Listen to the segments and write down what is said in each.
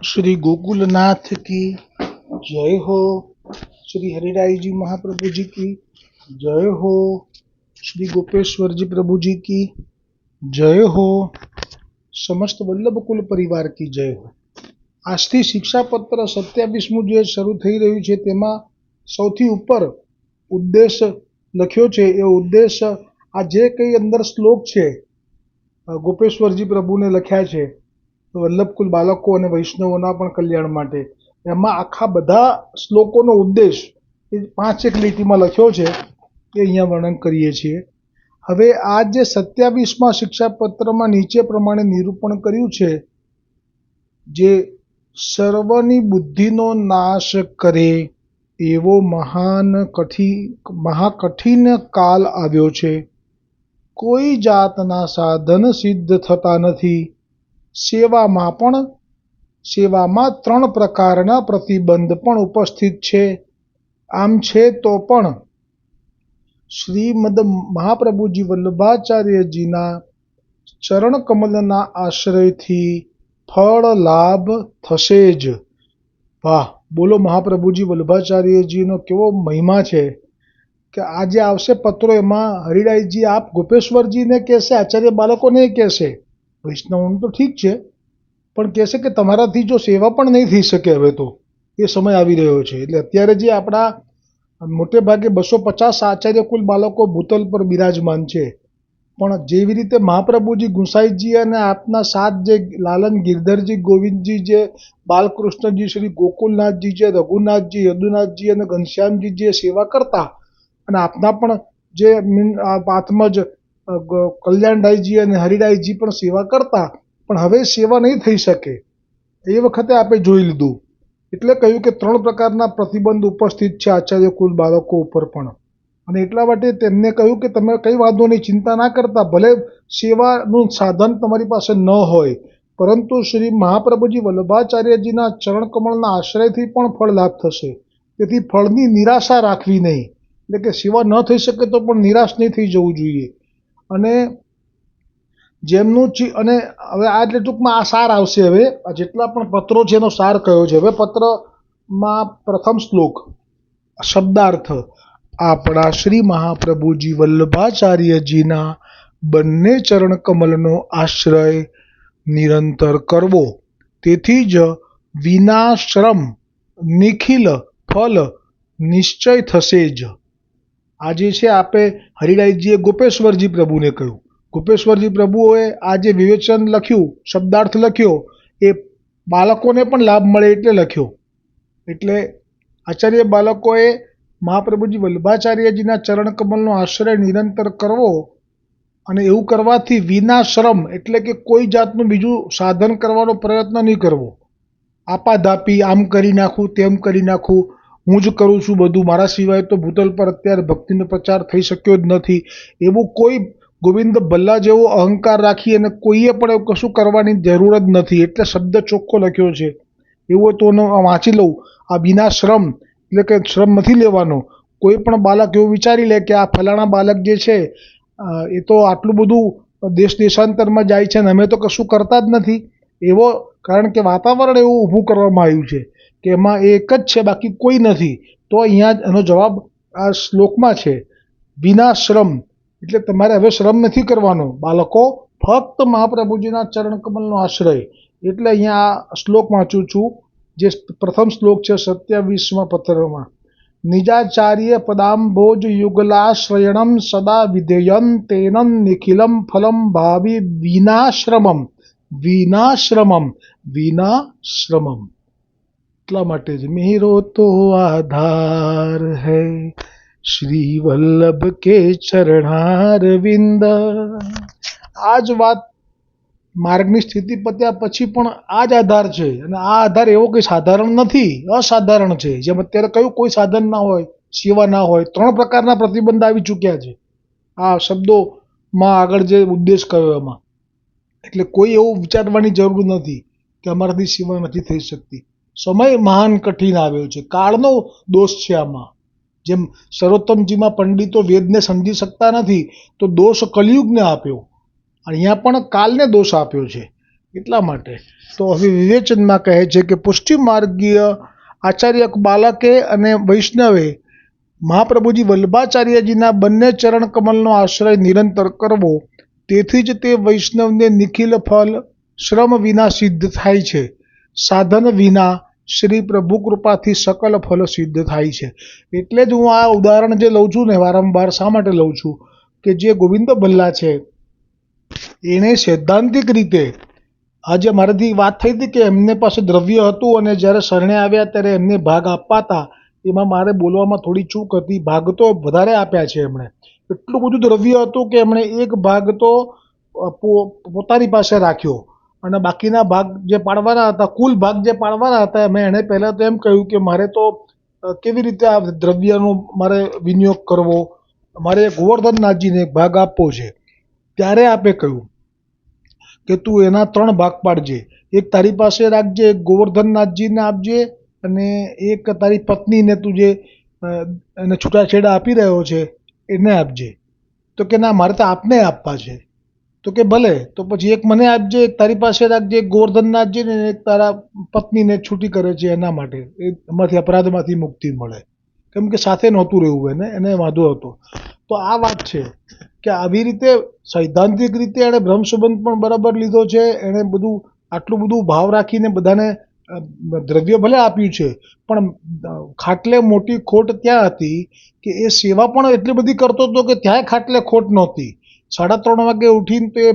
श्री गोकुलनाथ की जय हो। श्री हरिराय जी महाप्रभु जी की जय हो। श्री गोपेश्वर जी प्रभु जी की जय हो। समस्त वल्लभ कुल परिवार की जय हो। આજથી શિક્ષાપત્ર 27મું જે શરૂ થઈ રહ્યું છે તેમાં સૌથી ઉપર ઉદ્દેશ લખ્યો છે. એ ઉદ્દેશ આ જે કંઈ અંદર શ્લોક છે ગોપેશ્વરજી પ્રભુને લખ્યા છે વલ્લભકુલ બાળકો અને વૈષ્ણવોના પણ કલ્યાણ માટે, એમાં આખા બધા શ્લોકોનો ઉદ્દેશ એ 5 લીટીમાં લખ્યો છે એ અહીંયા વર્ણન કરીએ છીએ. હવે આ જે 27મા શિક્ષાપત્રમાં નીચે પ્રમાણે નિરૂપણ કર્યું છે, જે સર્વની બુદ્ધિનો નાશ કરે એવો મહાકઠિન કાળ આવ્યો છે. કોઈ જાતના સાધન સિદ્ધ થતા નથી. સેવામાં 3 પ્રકારના પ્રતિબંધ પણ ઉપસ્થિત છે. આમ છે તો પણ શ્રીમદ મહાપ્રભુજી વલ્લભાચાર્યજીના ચરણ કમલના આશ્રયથી ફળ લાભ થશે જ. વાહ, બોલો મહાપ્રભુજી વલ્લભાચાર્યજીનો કેવો મહિમા છે કે આ જે આવશે પત્રો એમાં હરિરાયજી આપ ગોપેશ્વરજીને કહેશે, આચાર્ય બાળકોને કહેશે, વૈષ્ણવનું તો ઠીક છે પણ કહેશે કે તમારાથી જો સેવા પણ નહીં થઈ શકે, હવે તો એ સમય આવી રહ્યો છે. એટલે અત્યારે જે આપણા મોટે ભાગે 250 આચાર્ય કુલ બાળકો ભૂતલ પર બિરાજમાન છે, પણ જેવી રીતે મહાપ્રભુજી ગુસાઈજી અને આપના 7 જે લાલન ગિરધરજી ગોવિંદજી, જે બાલકૃષ્ણજી, શ્રી ગોકુલનાથજી, જે રઘુનાથજી, યદુનાથજી અને ઘનશ્યામજી જે સેવા કરતા, અને આપના પણ જે આત્મજ કલ્યાણરાયજી અને હરિરાયજી પણ સેવા કરતા, પણ હવે સેવા નહીં થઈ શકે એ વખતે આપણે જોઈ લીધું. એટલે કહ્યું કે 3 પ્રકારના પ્રતિબંધ ઉપસ્થિત છે આચાર્ય કુલ બાળકો ઉપર પણ. અને એટલા માટે તેમને કહ્યું કે તમે કંઈ વાંધો નહીં, ચિંતા ના કરતા, ભલે સેવાનું સાધન તમારી પાસે ન હોય, પરંતુ શ્રી મહાપ્રભુજી વલ્લભાચાર્યજીના ચરણકમળના આશ્રયથી પણ ફળ લાભ થશે. તેથી ફળની નિરાશા રાખવી નહીં. એટલે કે સેવા ન થઈ શકે તો પણ નિરાશ નહીં થઈ જવું જોઈએ. અને જેમનું અને હવે આ એટલે ટૂંકમાં આ સાર આવશે. હવે જેટલા પણ પત્રો છે એનો સાર કયો છે. હવે પત્રમાં પ્રથમ શ્લોક શબ્દાર્થ. આપણા શ્રી મહાપ્રભુજી વલ્લભાચાર્યજીના બંને ચરણ કમલનો આશ્રય નિરંતર કરવો, તેથી જ વિનાશ્રમ નિખિલ ફલ નિશ્ચય થશે જ. આ જે છે આપે હરિરાયજીએ ગોપેશ્વરજી પ્રભુને કહ્યું. ગોપેશ્વરજી પ્રભુએ આ જે વિવેચન લખ્યું, શબ્દાર્થ લખ્યો, એ બાળકોને પણ લાભ મળે એટલે લખ્યો. એટલે આચાર્ય બાળકોએ મહાપ્રભુજી વલ્લભાચાર્યજીના ચરણકમલનો આશ્રય નિરંતર કરવો, અને એવું કરવાથી વિનાશ્રમ એટલે કે કોઈ જાતનું બીજું સાધન કરવાનો પ્રયત્ન નહીં કરવો. આપાધાપી આમ કરી નાખું, તેમ કરી નાખું, હું જ કરું છું બધું, મારા સિવાય તો ભૂતલ પર અત્યારે ભક્તિનો પ્રચાર થઈ શક્યો જ નથી, એવું કોઈ ગોવિંદ ભલ્લા જેવો અહંકાર રાખી અને કોઈએ પણ એવું કશું કરવાની જરૂર જ નથી. એટલે શબ્દ ચોખ્ખો લખ્યો છે. એવું તો વાંચી લઉં. આ વિનાશ્રમ એટલે કે શ્રમ નથી લેવાનો. કોઈ પણ બાળક એવું વિચારી લે કે આ ફલાણા બાળક જે છે એ તો આટલું બધું દેશાંતરમાં જાય છે અને અમે તો કશું કરતા જ નથી, એવો, કારણ કે વાતાવરણ એવું ઊભું કરવામાં આવ્યું છે કે એમાં એક જ છે, બાકી કોઈ નથી. તો અહીંયા એનો જવાબ આ શ્લોકમાં છે. વિનાશ્રમ એટલે તમારે હવે શ્રમ નથી કરવાનો બાળકો, ફક્ત મહાપ્રભુજીના ચરણકમલનો આશ્રય. એટલે અહીંયા આ શ્લોક વાંચું છું, જે પ્રથમ શ્લોક છે 27મા પત્રમાં. નિજાચાર્ય પદાંભોજ યુગલાશ્રયણમ સદા વિધેયં તેનં નિખિલમ ફલમ ભાવિ વિનાશ્રમમ વિનાશ્રમમ વિનાશ્રમમ. એટલા માટે જ મેરો તો આધાર હૈ શ્રી વલ્લભ કે ચરણારવિંદ. આ જ વાત માર્ગની સ્થિતિ પત્યા પછી પણ આ જ આધાર છે. અને આ આધાર એવો કંઈ સાધારણ નથી, અસાધારણ છે. જેમ અત્યારે કયું કોઈ સાધન ના હોય, સેવા ના હોય, 3 પ્રકારના પ્રતિબંધ આવી ચૂક્યા છે આ શબ્દોમાં આગળ જે ઉદ્દેશ કયો એમાં. એટલે કોઈ એવું વિચારવાની જરૂર નથી કે અમારાથી સેવા નથી થઈ શકતી. સમય મહાન કઠિન આવ્યો છે, કાળનો દોષ છે આમાં. જેમ સર્વોત્તમજીમાં પંડિતો વેદને સમજી શકતા નથી, તો દોષ કલિયુગને આપ્યો. અહીંયા પણ કાલને દોષ આપ્યો છે એટલા માટે તો હવે વિવેચનમાં કહે છે કે પુષ્ટિ માર્ગીય આચાર્ય બાલકે અને વૈષ્ણવે મહાપ્રભુજી વલ્લભાચાર્યજીના બંને ચરણ કમલનો આશ્રય નિરંતર કરવો, તેથી જ તે વૈષ્ણવને નિખિલ ફલ શ્રમ વિના સિદ્ધ થાય છે. સાધન વિના શ્રી પ્રભુ કૃપાથી સકલ ફલ સિદ્ધ થાય છે. એટલે જ હું આ ઉદાહરણ જે લઉં છું ને વારંવાર શા માટે લઉં છું કે જે ગોવિંદ ભલ્લા છે એણે સૈદ્ધાંતિક રીતે આજે મારાથી વાત થઈ હતી કે એમને પાસે દ્રવ્ય હતું અને જ્યારે શરણે આવ્યા ત્યારે એમને ભાગ આપવા હતા, એમાં મારે બોલવામાં થોડી ચૂક હતી. ભાગ તો વધારે આપ્યા છે એમણે, એટલું બધું દ્રવ્ય હતું કે એમણે એક ભાગ તો પોતાની પાસે રાખ્યો અને બાકીના ભાગ જે પાડવાના હતા, કુલ ભાગ જે પાડવાના હતા, મેં એણે પહેલાં તો એમ કહ્યું કે મારે તો કેવી રીતે આ દ્રવ્યનો મારે વિનિયોગ કરવો, મારે ગોવર્ધનનાથજીને એક ભાગ આપવો છે. ત્યારે આપે કહ્યું કે તું એના 3 ભાગ પાડજે, એક તારી પાસે રાખજે, એક ગોવર્ધનનાથજીને આપજે અને એક તારી પત્નીને તું જે એને છૂટાછેડા આપી રહ્યો છે એને આપજે. તો કે ના, મારે તો આપને આપવા છે. તો કે ભલે, તો પછી એક મને આપજે, એક તારી પાસે રાખજે, એક ગોવર્ધનનાથજીને, એક તારા પત્નીને છૂટી કરે છે એના માટે, એમાંથી અપરાધમાંથી મુક્તિ મળે. કેમ કે સાથે નહોતું રહેવું એને વાંધો હતો. તો આ વાત છે કે આવી રીતે સૈદ્ધાંતિક રીતે એણે બ્રહ્મ સંબંધ પણ બરાબર લીધો છે. એણે બધું આટલું બધું ભાવ રાખીને બધાને દ્રવ્ય ભલે આપ્યું છે, પણ ખાટલે મોટી ખોટ ત્યાં હતી કે એ સેવા પણ એટલી બધી કરતો હતો કે ત્યાંય ખાટલે ખોટ નહોતી. 3:30 વાગે ઉઠીને તો એ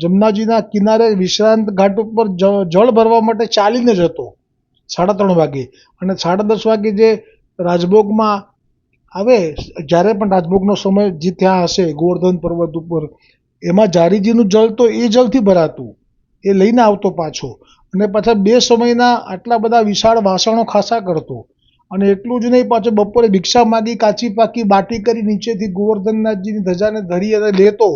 જમનાજીના કિનારે વિશ્રાંત ઘાટ ઉપર જળ ભરવા માટે ચાલીને જ હતો 3:30 વાગે, અને 10:30 વાગે જે રાજભોગમાં આવે, જ્યારે પણ રાજભોગનો સમય જે ત્યાં હશે ગોવર્ધન પર્વત ઉપર, એમાં જારીજીનું જળ તો એ જળથી ભરાતું, એ લઈને આવતો પાછો, અને પાછા 2 સમયના આટલા બધા વિશાળ વાસણો ખાસા કરતો. અને એટલું જ નહીં, પાછો બપોરે ભિક્ષા માગી કાચી પાકી બાટી કરી નીચેથી ગોવર્ધનનાથજીની ધજાને ધરી અને લેતો.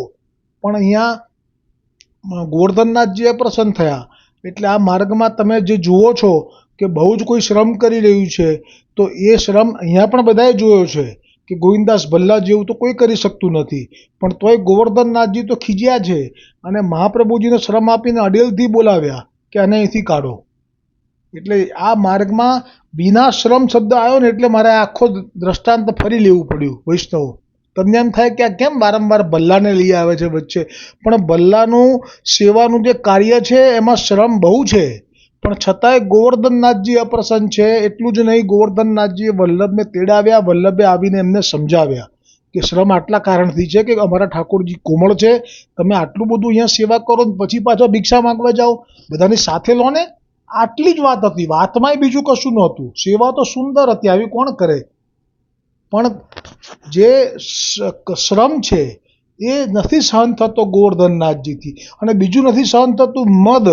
પણ અહીંયા ગોવર્ધનનાથજી અપ્રસન્ન થયા. એટલે આ માર્ગમાં તમે જે જુઓ છો કે બહુ જ કોઈ શ્રમ કરી રહ્યું છે, તો એ શ્રમ અહીંયા પણ બધાએ જોયો છે કે ગોવિંદાસ ભલ્લા જેવું તો કોઈ કરી શકતું નથી, પણ તોય ગોવર્ધનનાથજી તો ખીજ્યા છે અને મહાપ્રભુજીને શ્રમ આપીને અડેલથી બોલાવ્યા કે આને અહીંથી કાઢો. એટલે આ માર્ગમાં વિના શ્રમ શબ્દ આવ્યો ને એટલે મારે આખો દ્રષ્ટાંત ફરી લેવું પડ્યું. વૈષ્ણવ, તમને એમ થાય કે આ કેમ વારંવાર ભલ્લાને લઈ આવે છે વચ્ચે, પણ ભલ્લાનું સેવાનું જે કાર્ય છે એમાં શ્રમ બહુ છે, પણ છતાંય ગોવર્ધનનાથજી અપ્રસન્ન છે. એટલું જ નહીં, ગોવર્ધનનાથજીએ વલ્લભને તેડાવ્યા, વલ્લભે આવીને એમને સમજાવ્યા કે શ્રમ આટલા કારણથી છે કે અમારા ઠાકોરજી કોમળ છે, તમે આટલું બધું અહીંયા સેવા કરો ને પછી પાછા ભિક્ષા માંગવા જાઓ, બધાની સાથે લો ને. આટલી જ વાત હતી, વાતમાંય બીજું કશું નહોતું. સેવા તો સુંદર હતી, આવી કોણ કરે, પણ જે શ્રમ છે એ નથી સહન થતો ગોવર્ધનનાથજીથી. અને બીજું નથી સહન થતું મદ,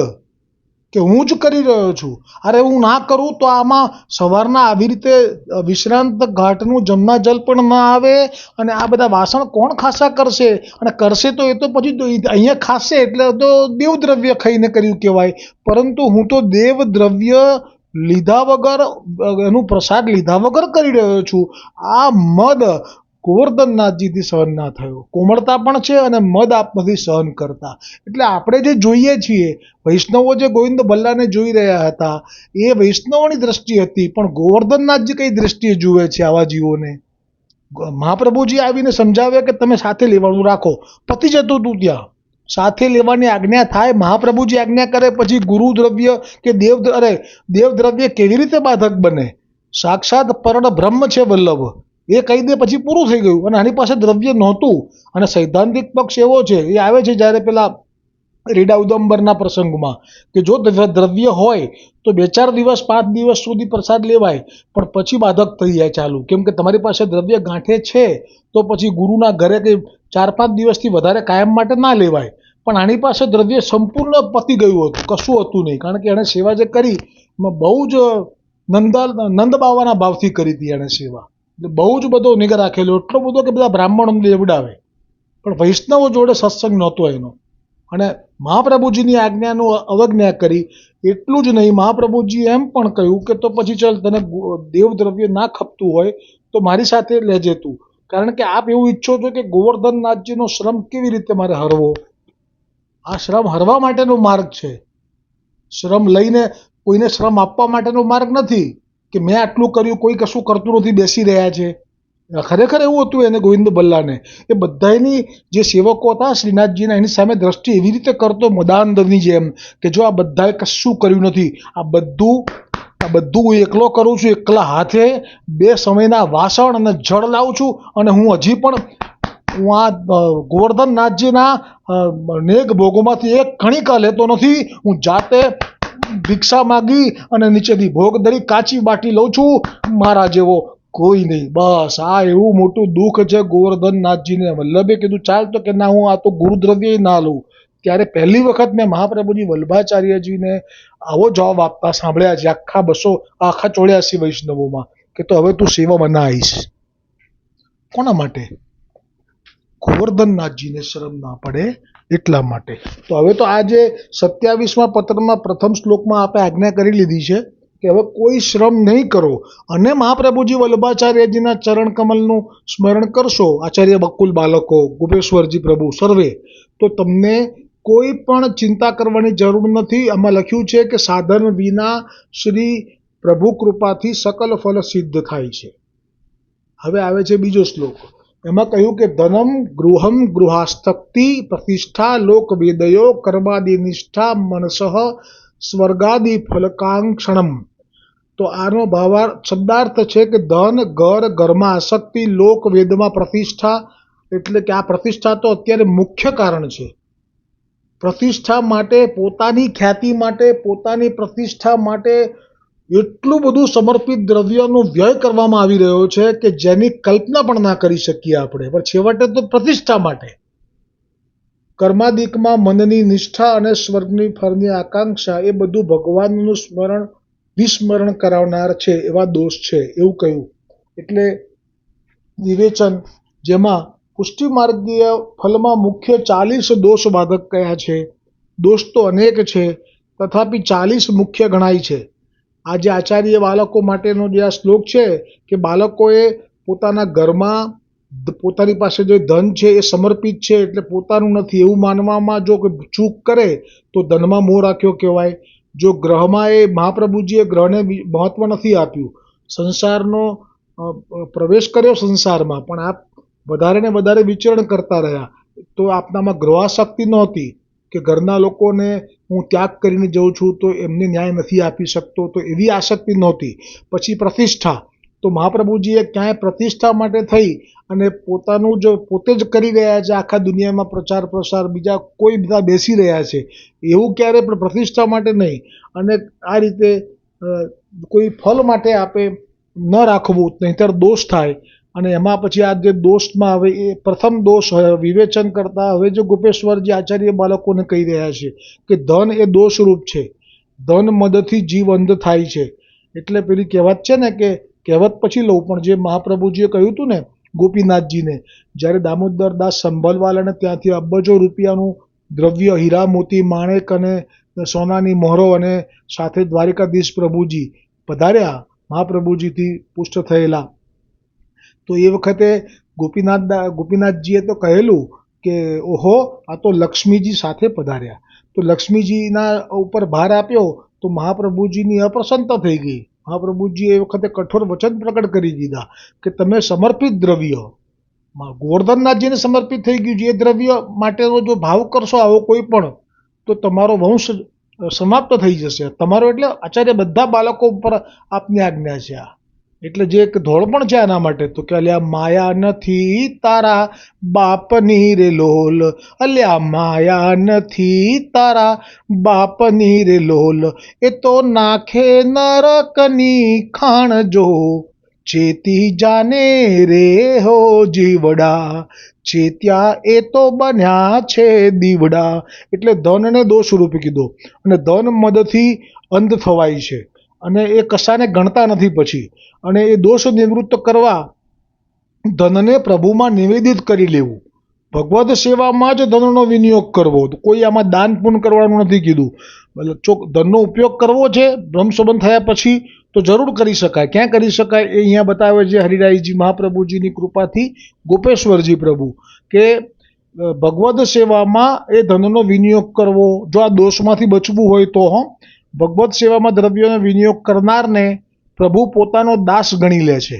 કે હું જ કરી રહ્યો છું. અરે હું ના કરું તો આમાં સવારના આવી રીતે વિશ્રાંત ઘાટનું જમના જલ પણ ના આવે, અને આ બધા વાસણ કોણ ખાસા કરશે, અને કરશે તો એ તો પછી અહીંયા ખાશે એટલે તો દેવદ્રવ્ય ખાઈને કર્યું કહેવાય. પરંતુ હું તો દેવદ્રવ્ય લીધા વગર, એનું પ્રસાદ લીધા વગર કરી રહ્યો છું. આ મદ ગોવર્ધનનાથજીથી સહન ના થયો. કોમળતા પણ છે અને મદ આપ નથી સહન કરતા. એટલે આપણે જે જોઈએ છીએ, વૈષ્ણવો જે ગોવિંદ ભલ્લાને જોઈ રહ્યા હતા એ વૈષ્ણવોની દ્રષ્ટિ હતી, પણ ગોવર્ધનનાથજી કઈ દ્રષ્ટિએ જુએ છે આવા જીવોને? મહાપ્રભુજી આવીને સમજાવે કે તમે સાથે લેવાનું રાખો, પતી જતું તું ત્યાં. સાથે લેવાની આજ્ઞા થાય, મહાપ્રભુજી આજ્ઞા કરે પછી ગુરુ દ્રવ્ય કે દેવદ્રવ્ય કેવી રીતે બાધક બને? સાક્ષાત પરણ બ્રહ્મ છે વલ્લભ, એ કહી દે પછી પૂરું થઈ ગયું. અને આની પાસે દ્રવ્ય નહોતું. અને સૈદ્ધાંતિક પક્ષ એવો છે, એ આવે છે જ્યારે પેલા રીડા ઉદંબરના પ્રસંગમાં, કે જો દ્રવ્ય હોય તો 2-4 દિવસ 5 દિવસ સુધી પ્રસાદ લેવાય, પણ પછી બાધક થઈ જાય ચાલુ. કેમ કે તમારી પાસે દ્રવ્ય ગાંઠે છે તો પછી ગુરુના ઘરે કંઈ 4-5 દિવસથી વધારે કાયમ માટે ના લેવાય. પણ આની પાસે દ્રવ્ય સંપૂર્ણ પતી ગયું હતું, કશું હતું નહીં, કારણ કે એણે સેવા જે કરી એમાં બહુ જ નંદ બાવાના ભાવથી કરી હતી એણે સેવા. એટલે બહુ જ બધો નિગર રાખેલો, એટલો બધો કે બધા બ્રાહ્મણોને લેવડાવે, પણ વૈષ્ણવો જોડે સત્સંગ નહોતો એનો. અને મહાપ્રભુજીની આજ્ઞાનું અવજ્ઞા કરી. એટલું જ નહીં, મહાપ્રભુજી એમ પણ કહ્યું કે તો પછી ચાલ, તને દેવદ્રવ્ય ના ખપતું હોય તો મારી સાથે લેજે તું, કારણ કે આપ એવું ઈચ્છો છો કે ગોવર્ધનનાથજીનો શ્રમ કેવી રીતે મારે હરવો. આ શ્રમ હરવા માટેનો માર્ગ છે. શ્રમ લઈને કોઈને શ્રમ આપવા માટેનો માર્ગ નથી કે મેં આટલું કર્યું, કોઈ કશું કરતું નથી, બેસી રહ્યા છે. ખરેખર એવું હતું એને, ગોવિંદ બલ્લાને. એ બધાની જે સેવકો હતા શ્રીનાથજીના, એની સામે દ્રષ્ટિ એવી રીતે કરતો મદાંધની જેમ કે જો આ બધાએ કશું કર્યું નથી, આ બધું હું એકલો કરું છું, એકલા હાથે 2 સમયના વાસણ અને જળ લાવું છું, અને હું હજી પણ હું આ ગોવર્ધનનાથજીના નેગ ભોગોમાંથી એક કણિકા લેતો નથી. હું જાતે ભિક્ષા માગી અને નીચેથી ભોગ ધરી કાચી બાટી લઉં છું, મારા જેવો કોઈ નહીં. બસ આ એવું મોટું દુઃખ છે ગોવર્ધનનાથજીને. વલ્લભે કીધું ચાલ, તો કે ના, હું આ તો ગુરુદ્રવ્ય ના લઉં. ત્યારે પહેલી વખત મેં મહાપ્રભુજી વલ્લભાચાર્યજીને આવો જવાબ આપતા સાંભળ્યા છે આખા 84 વૈષ્ણવોમાં, કે તો હવે તું સેવામાં ના આવીશ. કોના માટે? ગોવર્ધનનાથજીને શરમ ના પડે એટલા માટે. તો હવે તો આ જે 27મા પત્રમાં પ્રથમ શ્લોકમાં આપણે આજ્ઞા કરી લીધી છે કે હવે કોઈ શ્રમ નહીં કરો, અને મહાપ્રભુજી વલ્લભાચાર્યજીના ચરણ કમલનું સ્મરણ કરશો, આચાર્ય બકુલ બાલકો, ગોપેશ્વરજી પ્રભુ સર્વે, તો તમને કોઈ પણ ચિંતા કરવાની જરૂર નથી. આમાં લખ્યું છે કે સાધન વિના શ્રી પ્રભુ કૃપાથી સકલ ફલ સિદ્ધ થાય છે. હવે આવે છે બીજો શ્લોક. એમાં કહ્યું કે ધનમ ગૃહમ ગૃહાસ્થક્તિ પ્રતિષ્ઠા લોક વેદયો કર્માદિ નિષ્ઠા મનસઃ સ્વર્ગાદિ ફલકાંક્ષણમ. તો આનો શબ્દાર્થ છે કે ધન, ઘર, ઘરમાં આસક્તિ, લોક વેદમાં પ્રતિષ્ઠા. એટલે કે આ પ્રતિષ્ઠા તો અત્યારે મુખ્ય કારણ છે. પ્રતિષ્ઠા માટે, પોતાની ખ્યાતિ માટે, પોતાની પ્રતિષ્ઠા માટે એટલું બધું સમર્પિત દ્રવ્યનો વ્યય કરવામાં આવી રહ્યો છે કે જેની કલ્પના પણ ના કરી શકીએ આપણે. પણ છેવટે તો પ્રતિષ્ઠા માટે. કર્માદિકમાં મનની નિષ્ઠા અને સ્વર્ગની ફળની આકાંક્ષા, એ બધું ભગવાનનું સ્મરણ વિસ્મરણ કરાવનાર છે, એવા દોષ છે એવું કહ્યું. એટલે વિવેચન, જેમાં પુષ્ટિ માર્ગીય ફલમાં મુખ્ય 40 દોષ બાધક કયા છે. દોષ તો અનેક છે, તથાપિ 40 મુખ્ય ગણાય છે. આ જે આચાર્ય બાળકો માટેનો જે આ શ્લોક છે કે બાળકોએ પોતાના ઘરમાં પોતાની પાસે જે ધન છે એ સમર્પિત છે, એટલે પોતાનું નથી એવું માનવામાં જો ચૂક કરે તો ધનમાં મોહ રાખ્યો કહેવાય. જો ગ્રહમાં, એ મહાપ્રભુજીએ ગ્રહને મહત્વ નથી આપ્યું, સંસારનો પ્રવેશ કર્યો સંસારમાં, પણ આપ વધારે ને વધારે વિચરણ કરતા રહ્યા, તો આપનામાં ગ્રહાશક્તિ નહોતી કે ઘરના લોકોને હું ત્યાગ કરીને જઉં છું તો એમને ન્યાય નથી આપી શકતો, તો એવી આસક્તિ નહોતી. પછી પ્રતિષ્ઠા, તો મહાપ્રભુજીએ ક્યાંય પ્રતિષ્ઠા માટે થઈ અને પોતાનું જો પોતે જ કરી રહ્યા છે, આખા દુનિયામાં પ્રચાર પ્રસાર, બીજા કોઈ બધા બેસી રહ્યા છે, એવું ક્યારે પણ પ્રતિષ્ઠા માટે નહીં. અને આ રીતે કોઈ ફલ માટે આપે ન રાખવું, નહીંતર દોષ થાય. અને એમાં પછી આ જે દોષમાં હવે એ પ્રથમ દોષ વિવેચન કરતા હવે જો ગોપેશ્વરજી આચાર્ય બાળકોને કહી રહ્યા છે કે ધન એ દોષરૂપ છે. ધન મદથી જીવ અંધ થાય છે. એટલે પેલી કહેવત છે ને કે, કહેવત પછી લઉં, પણ જે મહાપ્રભુજીએ કહ્યું હતું ને ગોપીનાથજીને, જ્યારે દામોદરદાસ સંભલવાલાને ત્યાંથી અબજો રૂપિયાનું દ્રવ્ય, હીરા મોતી માણેક અને સોનાની મોહરો અને સાથે દ્વારિકાધીશ પ્રભુજી પધાર્યા મહાપ્રભુજીથી પુષ્ટ થયેલા, તો એ વખતે ગોપીનાથજીએ તો કહેલું કે ઓહો, આ તો લક્ષ્મીજી સાથે પધાર્યા. તો લક્ષ્મીજીના ઉપર ભાર આપ્યો તો મહાપ્રભુજીની અપ્રસન્નતા થઈ ગઈ. મહાપ્રભુજીએ એ વખતે કઠોર વચન પ્રકટ કરી દીધા કે તમે સમર્પિત દ્રવ્ય, ગોવર્ધનનાથજીને સમર્પિત થઈ ગયું, જે દ્રવ્ય માટેનો જો ભાવ કરશો આવો કોઈ પણ, તો તમારો વંશ સમાપ્ત થઈ જશે. તમારો એટલે આચાર્ય બધા બાળકો ઉપર આપની આજ્ઞા છે આ. એટલે જે એક ધોળપણ છે આના માટે, તો કે અલ્યા માયા નથી તારા બાપની રે લોલ, અલ્યા માયા નથી તારા બાપની રે લોલ, એ તો નાખે નરકની ખાણ જો, ચેતી જાને રે હો જીવડા, ચેત્યા એ તો બન્યા છે દીવડા. એટલે ધનને દોષરૂપી કીધો. અને ધન મદથી અંધ થવાય છે, અને એ કશાને ગણતા નથી પછી. અને એ દોષ નિવૃત્ત કરવા ધનને પ્રભુમાં નિવેદિત કરી લેવું, ભગવદ સેવામાં જ ધનનો વિનિયોગ કરવો. કોઈ આમાં દાન પુણ્ય કરવાનું નથી કીધું. ધનનો ઉપયોગ કરવો છે બ્રહ્મ સંબંધ થયા પછી તો જરૂર કરી શકાય. ક્યાં કરી શકાય એ અહીંયા બતાવે છે હરિરાયજી મહાપ્રભુજીની કૃપાથી ગોપેશ્વરજી પ્રભુ, કે ભગવદ સેવામાં એ ધનનો વિનિયોગ કરવો, જો આ દોષમાંથી બચવું હોય તો ભગવદ સેવામાં દ્રવ્યોનો વિનિયોગ કરનારને પ્રભુ પોતાનો દાસ ગણી લે છે.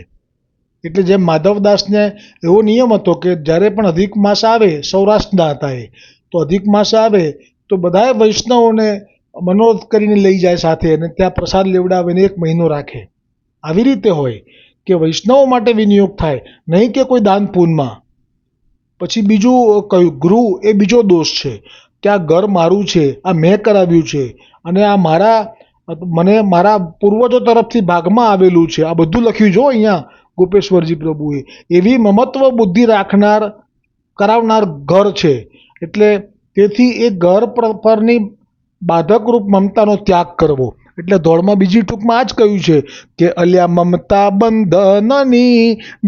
એટલે જેમ માધવદાસને એવો નિયમ હતો કે જ્યારે પણ અધિક માસ આવે, સૌરાષ્ટ્રના હતા એ, તો અધિક માસ આવે તો બધાએ વૈષ્ણવોને મનોરથ કરીને લઈ જાય સાથે અને ત્યાં પ્રસાદ લેવડાવીને 1 મહિનો રાખે. આવી રીતે હોય કે વૈષ્ણવો માટે વિનિયોગ થાય, નહીં કે કોઈ દાન પુણ્યમાં. પછી બીજું કયું ગૃહ, એ બીજો દોષ છે કે આ ઘર મારું છે, આ મેં કરાવ્યું છે અને આ મને મારા પૂર્વજો તરફથી ભાગમાં આવેલું છે, આ બધું લખ્યું જો અહીંયા ગોપેશ્વરજી પ્રભુએ. એવી મમત્વ બુદ્ધિ કરાવનાર ઘર છે. એટલે તેથી એ ઘર પરની બાધકરૂપ મમતાનો ત્યાગ કરવો. એટલે ધોળમાં બીજી ટૂંકમાં આ જ કહ્યું છે કે અલ્યા મમતા બંધનની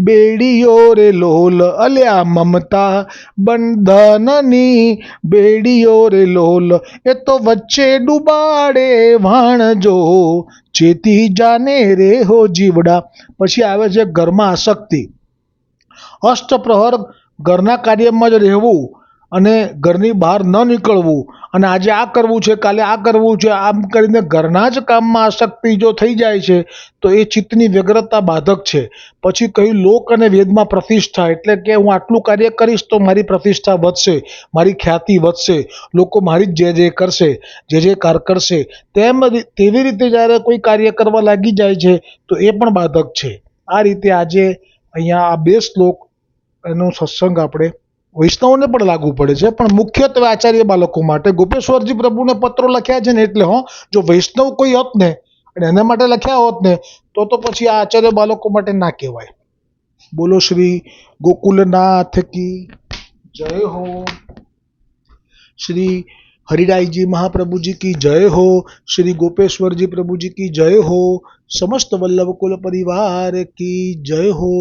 બેડીઓ રે લોલ, અલ્યા મમતા બંધનની બેડીઓ રે લોલ, એ તો વચ્ચે ડૂબાડે વાણજો, ચેતી જાને રે હો જીવડા. પછી આવે છે ઘરમાં આસક્તિ. અષ્ટપ્રહર ઘરના કાર્યમાં જ રહેવું અને ઘરની બહાર ન નીકળવું અને આજે આ કરવું છે, કાલે આ કરવું છે, આમ કરીને ઘરના જ કામમાં આસક્તિ જો થઈ જાય છે તો એ ચિત્તની વ્યગ્રતા બાધક છે. પછી કહ્યું લોક અને વેદમાં પ્રતિષ્ઠા, એટલે કે હું આટલું કાર્ય કરીશ તો મારી પ્રતિષ્ઠા વધશે, મારી ખ્યાતિ વધશે, લોકો મારી જ જય કરશે, જય જયકાર કરશે. તેવી રીતે જ્યારે કોઈ કાર્ય કરવા લાગી જાય છે તો એ પણ બાધક છે. આ રીતે આજે અહીંયા આ 2 શ્લોક એનો સત્સંગ આપણે વૈષ્ણવને પણ લાગુ પડે છે, પણ મુખ્યત્વે આચાર્ય બાળકો માટે. ગોપેશ્વરજી પ્રભુને પત્રો લખ્યા છે ને એટલે જો વૈષ્ણવ કોઈ હોત ને અને એના માટે લખ્યા હોત ને તો પછી આ આચાર્ય બાળકો માટે ના કહેવાય. બોલો શ્રી ગોકુલનાથ કી જય હો, શ્રી હરિરાયજી મહાપ્રભુજી की जय हो, श्री गोपेश्वरजी प्रभु जी की जय हो, समस्त वल्लभ कुल परिवार की जय हो.